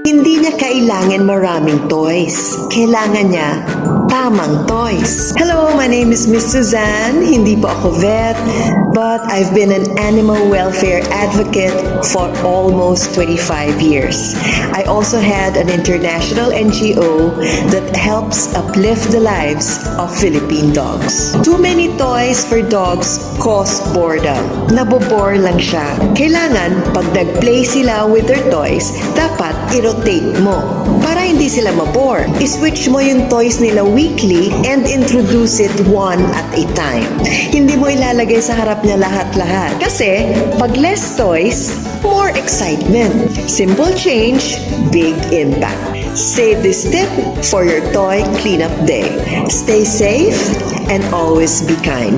Hindi niya kailangan maraming toys. Kailangan niya tamang toys. Hello, my name is Miss Suzanne. Hindi po ako vet, but I've been an animal welfare advocate for almost 25 years. I also had an international NGO that helps uplift the lives of Philippine dogs. Too many toys for dogs cause boredom. Nabobore lang siya. Kailangan, pag nag-play sila with their toys, dapat i-rotate mo para hindi sila mabore. I-switch mo yung toys nila weekly and introduce it one at a time. Hindi mo ilalagay sa harap niya lahat-lahat. Kasi, pag less toys, more excitement. Simple change, big impact. Save this tip for your toy cleanup day. Stay safe and always be kind.